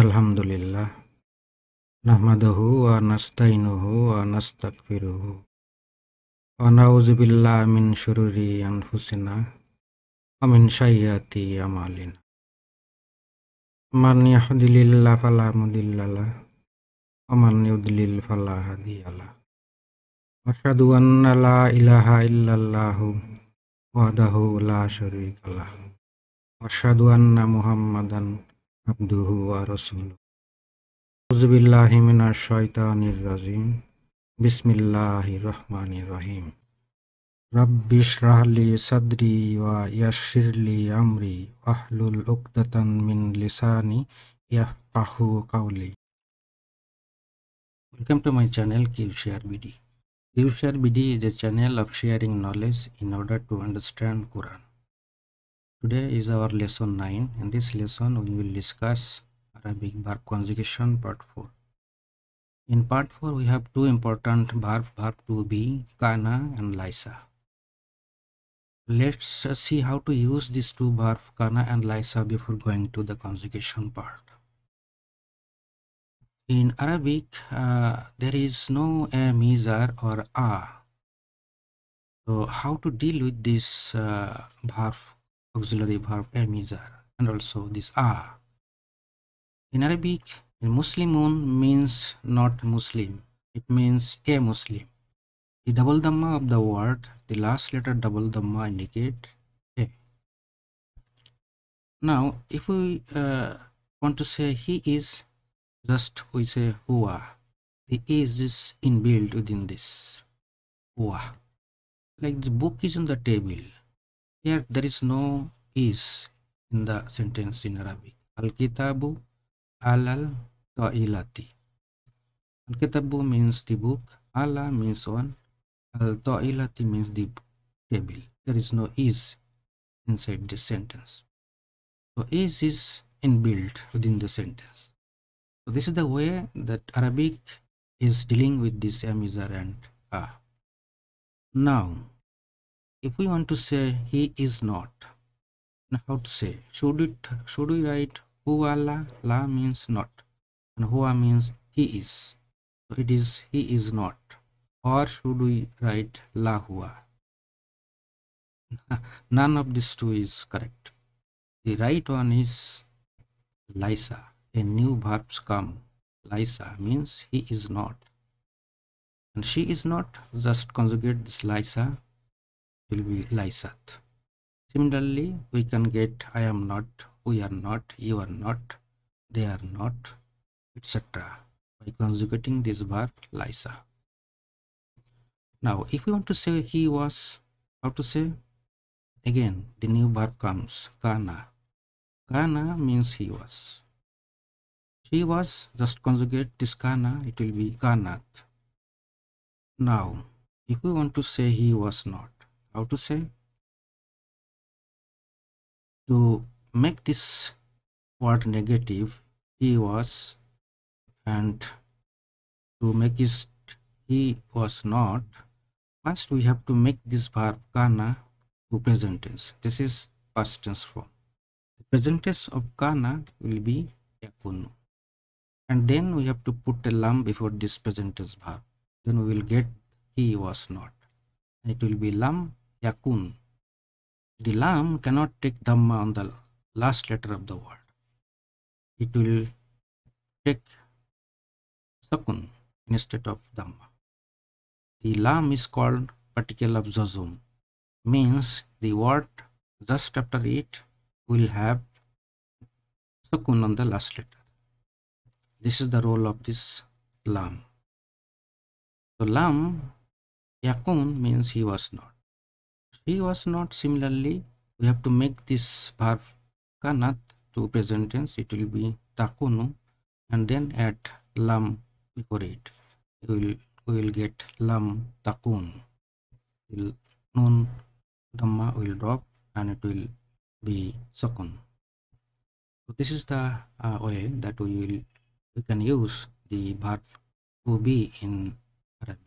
Alhamdulillah, nahmaduhu wa nasta'inuhu wa nastaghfiruhu wa na'udzu billahi min syururi anfusina wa min sayyiati a'malina. Man yahdihillahu fala mudhillalah wa man yudlil fala hadiyalah. Asyhadu anna la ilaha illallah wahdahu la syarikalah. Wa asyhadu anna Muhammadan abduhu wa rasuluh. Auzubillahi minasyaitonir rajim. Bismillahirrahmanirrahim. Rabbi shrah li sadri wa yassir li amri wahlul 'uqdatan min lisani yafqahu qawli. Welcome to my channel Qsharebd. Qsharebd is a channel of sharing knowledge in order to understand Quran. Today is our lesson 9. In this lesson we will discuss Arabic verb conjugation part 4. In part 4 we have two important verb to be kaana and Laisa. Let's see how to use these two verbs kaana and Laisa before going to the conjugation part. In Arabic there is no a measure or a. So how to deal with this verb, auxiliary verb a measure, and also this a. In Arabic, Muslimun means not Muslim. It means a Muslim. The double dhamma of the word, the last letter double dhamma indicate a. Now, if we want to say he is, just we say huwa. The is inbuilt within this huwa. Like the book is on the table. Here there is no is in the sentence in Arabic. Al-kitabu alal ta'ilati. Al-kitabu means the book, ala means one, al-ta'ilati means the table. There is no is inside this sentence. So is inbuilt within the sentence. So this is the way that Arabic is dealing with this measure and a. Now, if we want to say he is not, now how to say? Should we write huwa la? La means not, and huwa means he is. So it is he is not. Or should we write la huwa? None of these two is correct. The right one is Laisa. A new verbs come. Laisa means he is not. And she is not, just conjugate this Laisa, will be Laisat. Similarly, we can get I am not, we are not, you are not, they are not, etc. by conjugating this verb Laisa. Now, if we want to say he was, how to say? Again, the new verb comes, kaana. Kaana means he was. She was, just conjugate this kaana, it will be kaanat. Now, if we want to say he was not, how to say? To make this word negative, he was, and to make it he was not, first we have to make this verb kaana to present tense. This is past tense form. The present tense of kaana will be yakunu. And then we have to put a lam before this present tense verb. Then we will get he was not. It will be lam yakun. The lam cannot take dhamma on the last letter of the word. It will take sakun instead of dhamma. The lam is called particle of jazum. Means the word just after it will have sakun on the last letter. This is the role of this lam. So lam yakun means he was not. She was not. Similarly, we have to make this verb kanat to present tense. It will be takunu, and then add lam before it. We will get lam takun. The nun dhamma will drop and it will be sakun. So this is the way that we can use the verb to be in Arabic.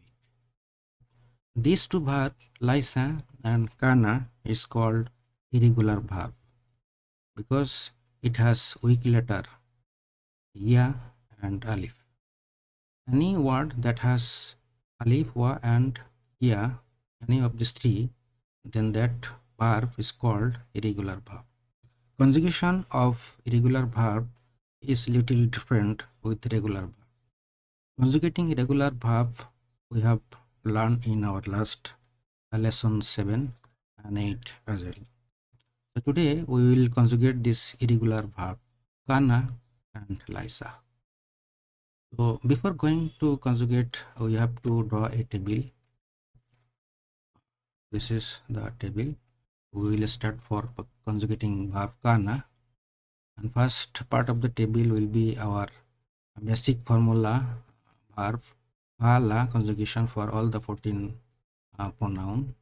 These two verbs, Laisa and kaana, is called irregular verb because it has weak letter ya, and alif. Any word that has alif, wa, and ya, any of these three, then that verb is called irregular verb. Conjugation of irregular verb is little different with regular verb. Conjugating irregular verb we have learned in our last lesson 7 and 8 as well. So today we will conjugate this irregular verb kaana and Laisa. So before going to conjugate, we have to draw a table. This is the table. We will start for conjugating verb kaana, and first part of the table will be our basic formula verb faala conjugation for all the 14 pronoun.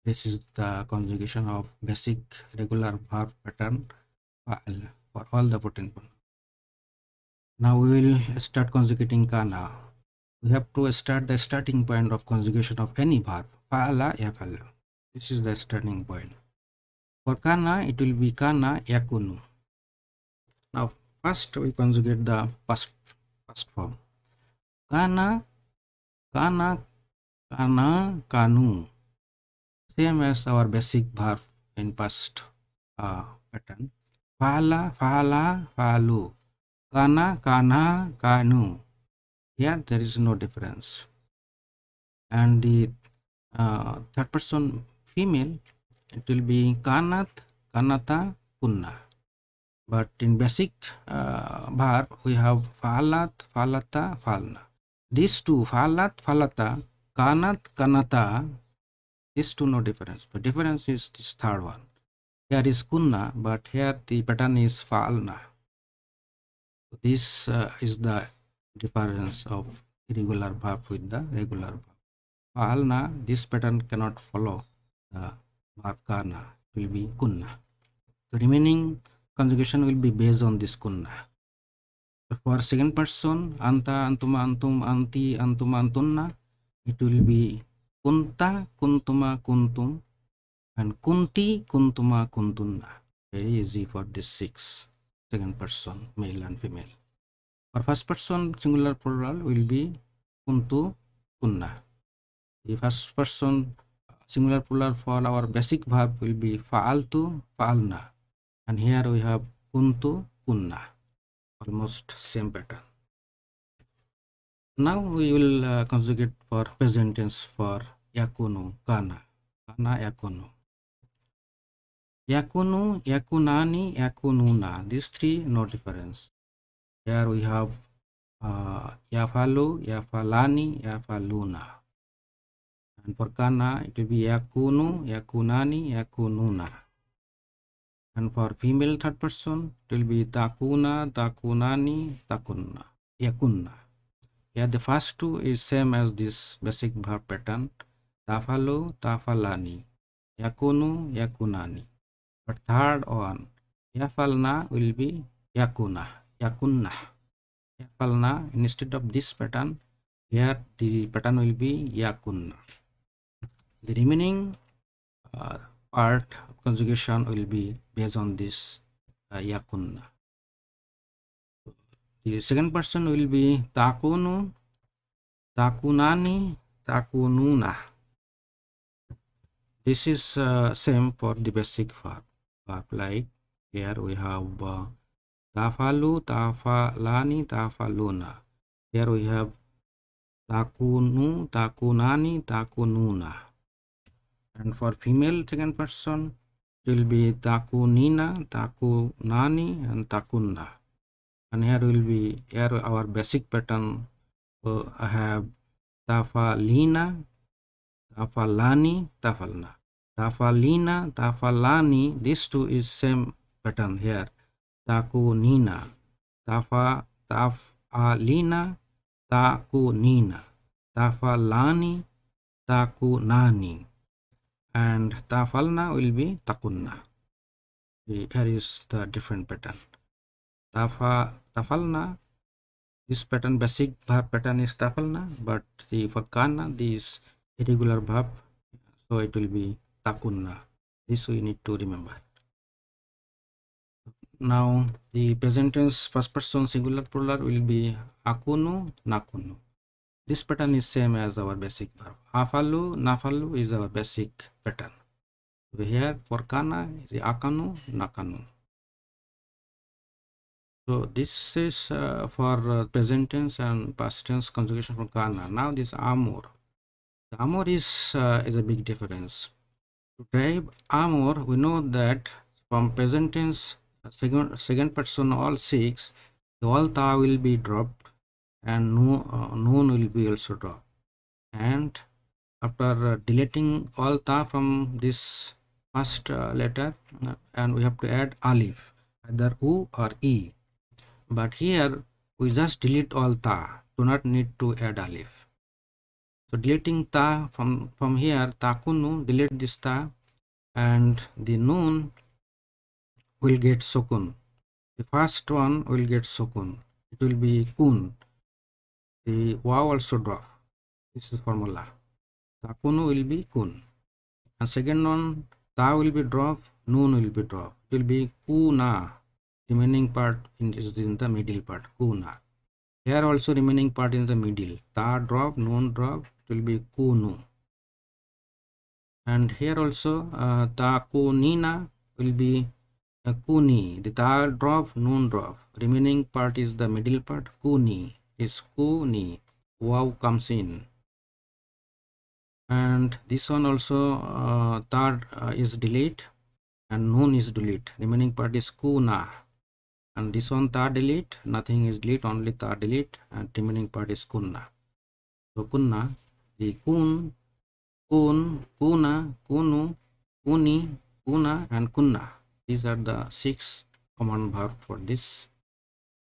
This is the conjugation of basic regular verb pattern faala for all the 14 pronoun. Now we will start conjugating kaana. We have to start the starting point of conjugation of any verb faala yafalu. This is the starting point. For kaana it will be kaana yakunu. Now first we conjugate the past form. Kaana, kaana, kaana, kanu. Same as our basic verb in past pattern. Faala, faala, falu. Kana, kana, kanu. Here there is no difference. And the third person female, it will be kanat, kanata, kunna. But in basic verb we have falat, falata, falna. These two, falat, falata, kanat, kanata, these two no difference. But difference is this third one. Here is kunna, but here the pattern is falna. This is the difference of irregular verb with the regular verb. Falna, this pattern cannot follow the verb kana. It will be kunna. The remaining conjugation will be based on this kunna. For second person, anta, antuma, antum, anti, antuma, antunna, it will be kunta, kuntuma, kuntum, and kunti, kuntuma, kuntunna. Very easy for this second person, male and female. For first person, singular plural will be kuntu, kunna. The first person singular plural for our basic verb will be fa'altu, fa'alna. And here we have kuntu, kunna. Almost same pattern. Now we will conjugate for present tense for yakunu, kana, kana, yakunu. Yakunu, yakunani, yakununa. These three no difference. Here we have yafalu, yafalani, yafaluna. And for kana it will be yakunu, yakunani, yakununa. And for female third person it will be takuna, takunani, takunna, yakunna. Here the first two is same as this basic verb pattern, tafalu, tafalani, yakunu, yakunani. But third one, yafalna will be yakuna, yakunna. Yafalna, instead of this pattern, here the pattern will be yakunna. The remaining part of conjugation will be based on this yakunna. The second person will be takunu, takunani, takununa. This is same for the basic verb. Like here we have tafalu, tafalani, tafaluna. Here we have takunu, takunani, takununa. And for female second person it will be takunina, takunani, and takunna. And here will be our basic pattern. I have tafalina, tafalani, tafalna. Tafalina, tafalani, these two is same pattern here. Takunina, tafalina, takunina, tafalani, takunani, and tafalna will be takunna. Here is the different pattern. Tafalna, this pattern basic verb pattern is tafalna, but for kana this irregular verb, so it will be takunna. This we need to remember. Now the present tense first person singular plural will be akunu, nakunu. This pattern is same as our basic verb. Afalu, nafalu is our basic pattern. So here for kana is akanu, nakanu. So this is for present tense and past tense conjugation for kana. Now this amor. The amor is a big difference. To drive amor, we know that from present tense second person all six, the all ta will be dropped and noon will be also dropped. And after deleting all ta from this first letter, and we have to add alif, either u or e. But here we just delete all ta, do not need to add alif. So deleting ta from here, takunu, delete this ta, and the noon will get sukun. The first one will get sukun. It will be kun. The waw also drop. This is formula. Takunu will be kun. And second one, ta will be drop, noon will be drop. It will be kuna. Remaining part is in the middle part, kuna. Here also remaining part in the middle. Ta drop, noon drop. It will be kunu. And here also ta kunina will be kuni. The ta drop, noon drop. Remaining part is the middle part, kuni. Is kuni. Wow comes in. And this one also ta is delete and noon is delete. Remaining part is kuna. And this one ta delete, nothing is delete, only ta delete, and remaining part is kunna. So kunna, the kun, kuna, kunu, kuni, kuna, and kunna. These are the 6 common verbs for this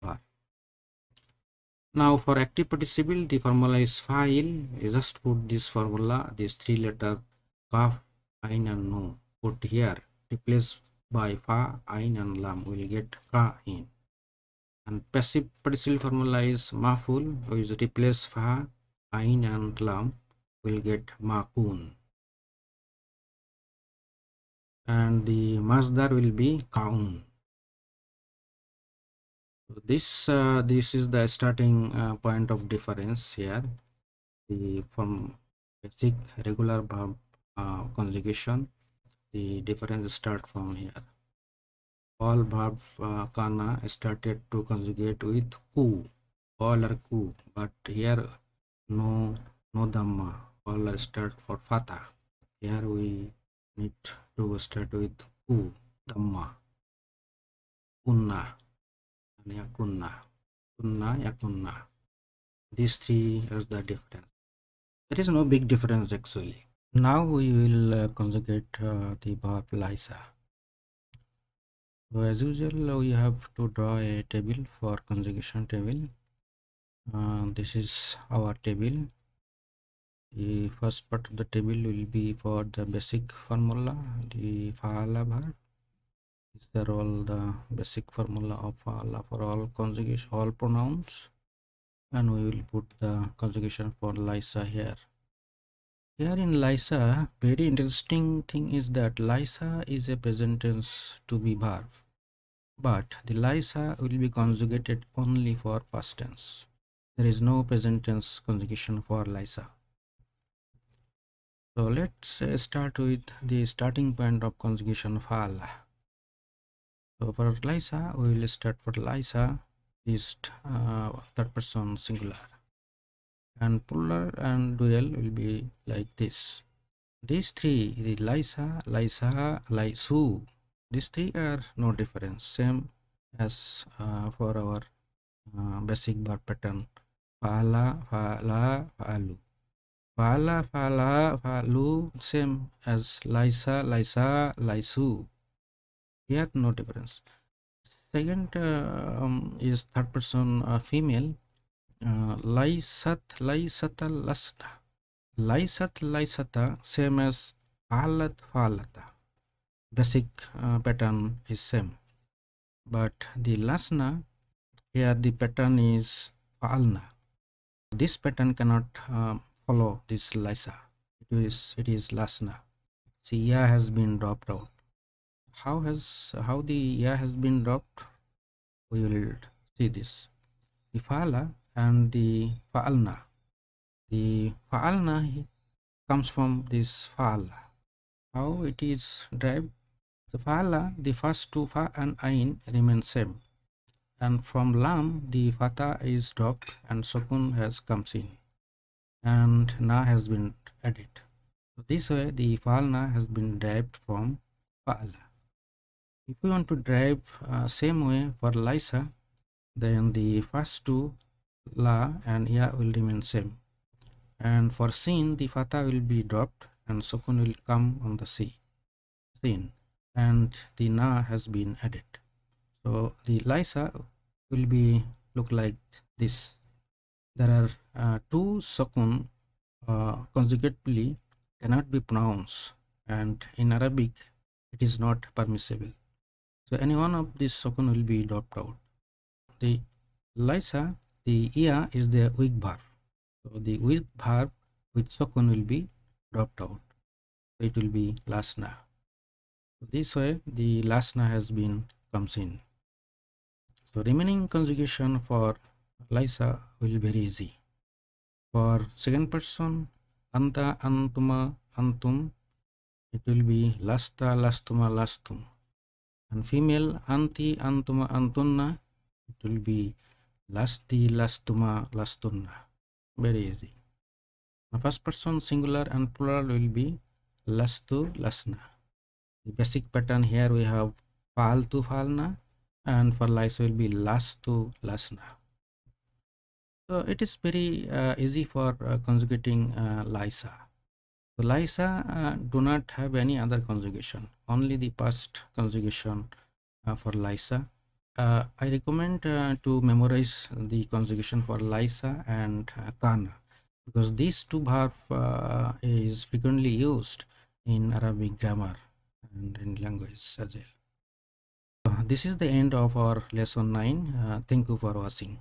verb. Now for active participle, the formula is fa'il. You just put this formula, this 3 letter kaf, ain and nu. Put here, replace by fa, ain and lam. Will get ka in. And passive participle formula is maful, which replace fa, ain and lam. Will get makun. And the masdar will be kaun. So this is the starting point of difference here. The from basic regular verb conjugation, the difference start from here. All verb kana started to conjugate with ku. All are ku, but here no dhamma. All are start for fatha. Here we need to start with ku, dhamma, kunna, and yakunna, kunna, yakunna. These 3 are the difference. There is no big difference actually. Now we will conjugate the verb Laisa. So as usual, we have to draw a table for conjugation table. This is our table. The first part of the table will be for the basic formula, the fa'ala verb. These are all the basic formula of fa'ala for all conjugation, all pronouns. And we will put the conjugation for Laisa here. Here in Laisa, very interesting thing is that Laisa is a present tense to be verb. But the Laisa will be conjugated only for past tense. There is no present tense conjugation for Laisa. So let's start with the starting point of conjugation fa'ala. So for Laisa, we will start for Laisa is third person singular. And plural and dual will be like this. These 3, the Laisa, Laisa, Laisu, these 3 are no difference, same as for our basic verb pattern. Fa'ala, fa'ala, fa'alu. Fa'ala, fa'ala, fa'alu, same as Laisa, Laisa, Laisu. Here no difference. Second is third person female. Laisat, Laisata, Lasna. Laisat, Laisata, same as Fa'alat, Fa'alata. Basic pattern is same. But the Lasna, here the pattern is Fa'alna. This pattern cannot follow this Laisa. It is Lasna. Siya has been dropped out. how the ya has been dropped? We will see this. The fa'ala and the fa'alna. The fa'alna comes from this fa'ala. How it is derived? The fa'ala, the first two fa and ain remain same, and from lam the fatha is dropped and sukun has comes in, and na has been added. So this way the fa'alna has been derived from fa'ala. If we want to derive same way for Laisa, then the first two la and ya will remain same, and for sin the fatha will be dropped and sukun will come on the sin, and the na has been added. So the Laisa will be look like this. There are two sukun conjugatively cannot be pronounced, and in Arabic it is not permissible. So any one of these sukun will be dropped out. The Laisa, the ia is the weak verb. So the weak verb with sukun will be dropped out. So it will be lasna. So this way the lasna has been comes in. So remaining conjugation for Laisa will be very easy. For second person, anta, antuma, antum, it will be lasta, lastuma, lastum. And female, anti, antuma, antunna, it will be lasti, lastuma, lastunna. Very easy. The first person singular and plural will be lastu, lasna. The basic pattern here we have faltu, falna, and for Laisa will be lastu, lasna. So it is very easy for conjugating Laisa. So Laisa do not have any other conjugation, only the past conjugation for Laisa. I recommend to memorize the conjugation for Laisa and kaana, because these two verbs is frequently used in Arabic grammar and in language as well. This is the end of our lesson 9. Thank you for watching.